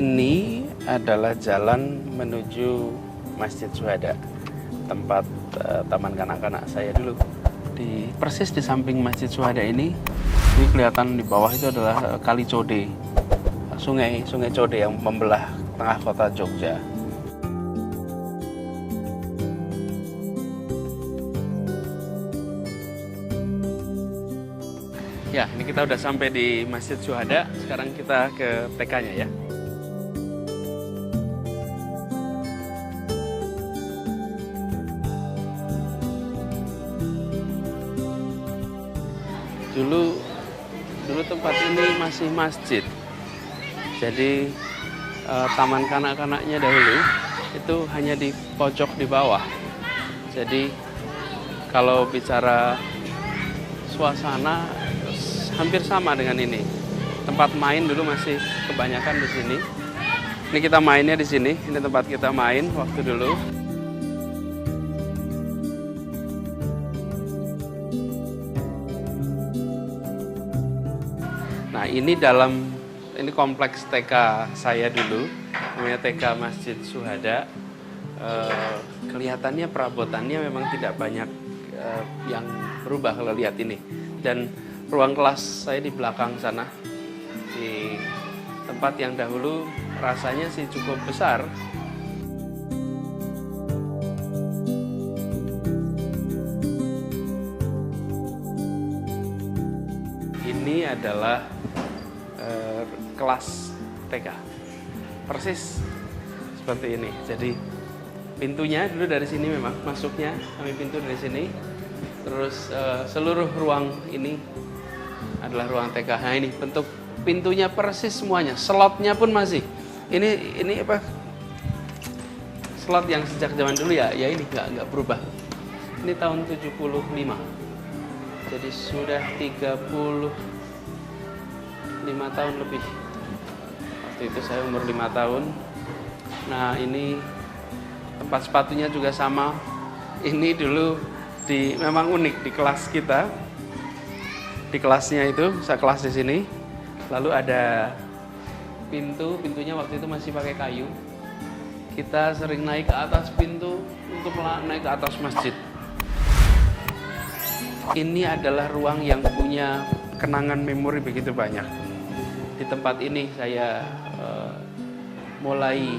Ini adalah jalan menuju Masjid Syuhada, tempat taman kanak-kanak saya dulu. Persis di samping Masjid Syuhada ini kelihatan di bawah itu adalah Kali Code, sungai Code yang membelah tengah kota Jogja. Ya, ini kita udah sampai di Masjid Syuhada. Sekarang kita ke TK-nya ya. Dulu tempat ini masih masjid. Jadi taman kanak-kanaknya dahulu itu hanya di pojok di bawah. Jadi kalau bicara suasana hampir sama dengan ini. Tempat main dulu masih kebanyakan di sini. Ini kita mainnya di sini. Ini tempat kita main waktu dulu. Nah, ini kompleks TK saya dulu, namanya TK Masjid Syuhada. Kelihatannya perabotannya memang tidak banyak yang berubah kalau lihat ini. Dan ruang kelas saya di belakang sana, di tempat yang dahulu rasanya sih cukup besar. Ini adalah kelas TK, persis seperti ini. Jadi pintunya dulu dari sini, memang masuknya kami pintu dari sini. Terus seluruh ruang ini adalah ruang TK. Nah, ini bentuk pintunya persis semuanya, slotnya pun masih. Ini apa? Slot yang sejak zaman dulu ya ini nggak berubah. Ini tahun 75. Jadi sudah 35 tahun lebih. Waktu itu saya umur 5 tahun. Nah, ini tempat sepatunya juga sama. Ini dulu memang unik di kelas kita. Di kelasnya itu, saya kelas di sini. Lalu ada pintunya waktu itu masih pakai kayu. Kita sering naik ke atas pintu untuk naik ke atas masjid. Ini adalah ruang yang punya kenangan memori begitu banyak. Di tempat ini saya mulai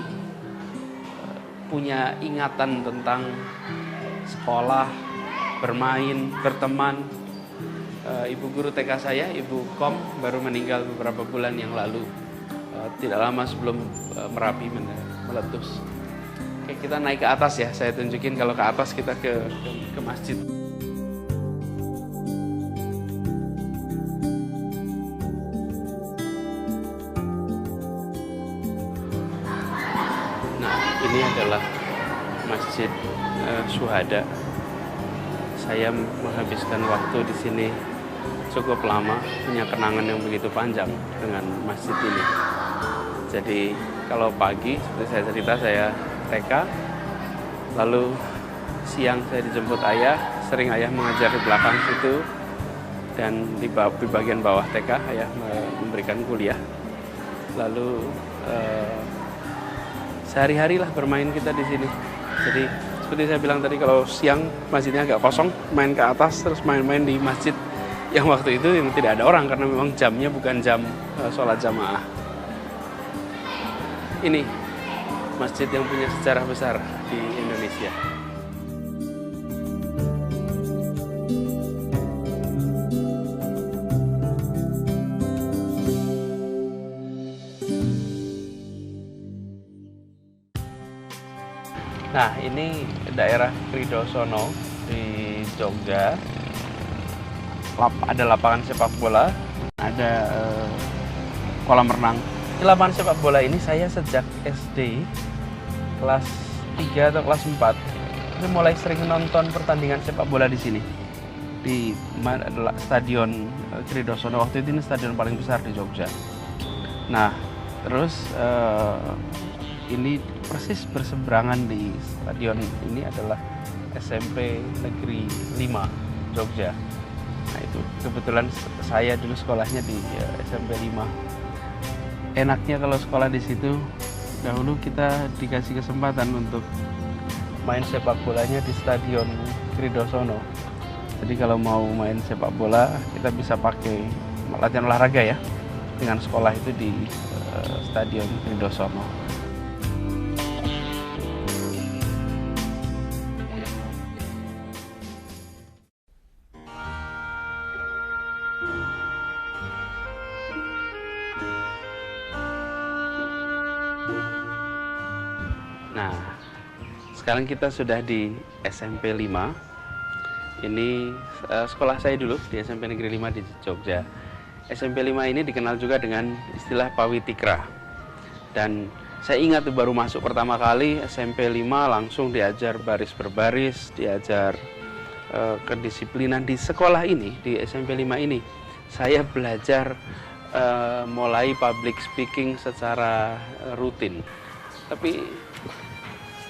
punya ingatan tentang sekolah, bermain, berteman. Ibu guru TK saya, Ibu Kom, baru meninggal beberapa bulan yang lalu. Tidak lama sebelum Merapi meletus. Oke, kita naik ke atas ya. Saya tunjukin kalau ke atas kita ke masjid. Ini adalah Masjid Syuhada. Saya menghabiskan waktu di sini cukup lama, punya kenangan yang begitu panjang dengan masjid ini. Jadi kalau pagi, seperti saya cerita, saya TK, lalu siang saya dijemput ayah, sering ayah mengajar di belakang situ, dan di bagian bawah TK ayah memberikan kuliah. Lalu sehari-hari lah bermain kita di sini. Jadi seperti saya bilang tadi, kalau siang masjidnya agak kosong, main ke atas, terus main-main di masjid yang waktu itu yang tidak ada orang karena memang jamnya bukan jam sholat jamaah. Ini masjid yang punya sejarah besar di Indonesia. Nah, ini daerah Kridosono di Jogja. Ada lapangan sepak bola, ada kolam renang. Di lapangan sepak bola ini saya sejak SD kelas 3 atau kelas 4 itu mulai sering nonton pertandingan sepak bola di sini. Di Stadion Kridosono, waktu itu ini stadion paling besar di Jogja. Nah, terus ini persis berseberangan di stadion ini adalah SMP Negeri 5 Jogja. Nah, itu kebetulan saya dulu sekolahnya di SMP 5. enaknya kalau sekolah di situ, dahulu kita dikasih kesempatan untuk main sepak bolanya di Stadion Kridosono. Jadi kalau mau main sepak bola, kita bisa pakai latihan olahraga ya dengan sekolah itu di Stadion Kridosono. Nah, sekarang kita sudah di SMP 5. Ini sekolah saya dulu di SMP Negeri 5 di Jogja. SMP 5 ini dikenal juga dengan istilah Pawitikra. Dan saya ingat baru masuk pertama kali SMP 5 langsung diajar baris berbaris, diajar kedisiplinan di sekolah ini, di SMP 5 ini. Saya belajar mulai public speaking secara rutin. Tapi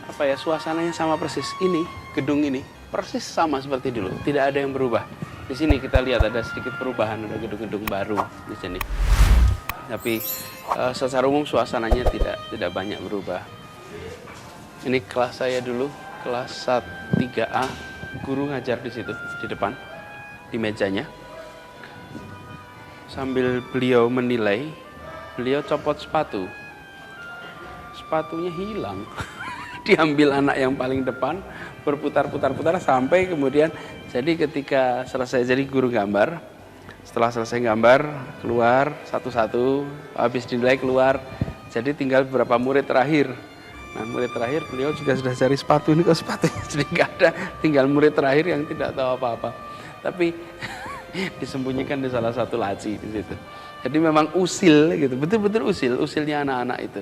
apa ya, suasananya sama persis. Ini gedung ini persis sama seperti dulu, tidak ada yang berubah. Di sini kita lihat ada sedikit perubahan, ada gedung-gedung baru di sini. Tapi secara umum suasananya tidak banyak berubah. Ini kelas saya dulu, kelas 3A. Guru ngajar di situ, di depan, di mejanya. Sambil beliau menilai, beliau copot sepatu. Sepatunya hilang. Diambil anak yang paling depan, berputar-putar-putar sampai kemudian, jadi ketika selesai jadi guru gambar, setelah selesai gambar keluar satu-satu, habis dinilai keluar, jadi tinggal beberapa murid terakhir. Nah, murid terakhir beliau juga sudah cari sepatu, ini kok sepatunya jadi nggak ada, tinggal murid terakhir yang tidak tahu apa-apa, tapi disembunyikan di salah satu laci di situ. Jadi memang usil gitu, betul-betul usilnya anak-anak itu.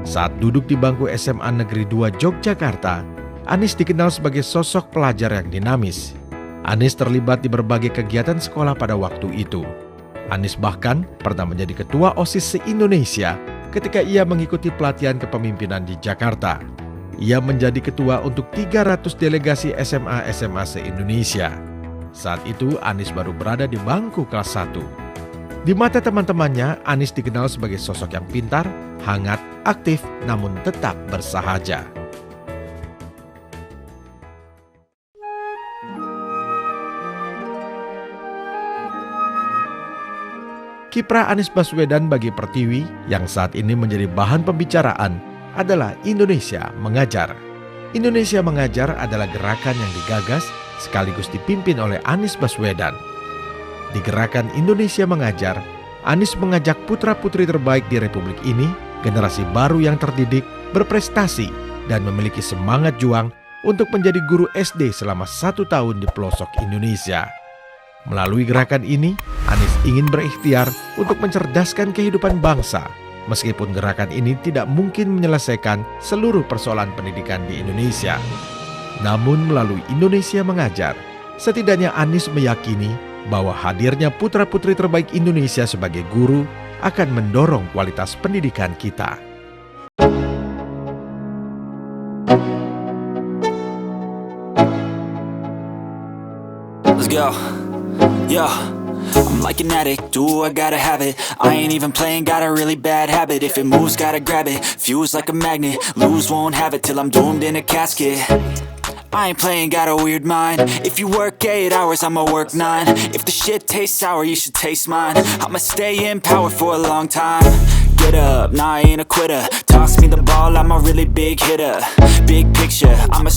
Saat duduk di bangku SMA Negeri 2 Yogyakarta, Anis dikenal sebagai sosok pelajar yang dinamis. Anis terlibat di berbagai kegiatan sekolah pada waktu itu. Anis bahkan pernah menjadi ketua OSIS se-Indonesia ketika ia mengikuti pelatihan kepemimpinan di Jakarta. Ia menjadi ketua untuk 300 delegasi SMA-SMA se-Indonesia. Saat itu Anis baru berada di bangku kelas 1. Di mata teman-temannya, Anis dikenal sebagai sosok yang pintar, hangat, aktif, namun tetap bersahaja. Kiprah Anies Baswedan bagi Pertiwi yang saat ini menjadi bahan pembicaraan adalah Indonesia Mengajar. Indonesia Mengajar adalah gerakan yang digagas sekaligus dipimpin oleh Anies Baswedan. Di gerakan Indonesia Mengajar, Anies mengajak putra-putri terbaik di Republik ini, generasi baru yang terdidik, berprestasi, dan memiliki semangat juang untuk menjadi guru SD selama 1 tahun di pelosok Indonesia. Melalui gerakan ini, Anies ingin berikhtiar untuk mencerdaskan kehidupan bangsa, meskipun gerakan ini tidak mungkin menyelesaikan seluruh persoalan pendidikan di Indonesia. Namun melalui Indonesia Mengajar, setidaknya Anies meyakini bahwa hadirnya putra-putri terbaik Indonesia sebagai guru akan mendorong kualitas pendidikan kita. Let's go. Yo, I'm like an addict, do I gotta have it. I ain't even playing, got a really bad habit. If it moves, gotta grab it, fuse like a magnet. Lose, won't have it till I'm doomed in a casket. I ain't playing, got a weird mind. If you work 8 hours, I'ma work 9. If the shit tastes sour, you should taste mine. I'ma stay in power for a long time. Get up, nah, I ain't a quitter. Toss me the ball, I'm a really big hitter. Big picture, I'm a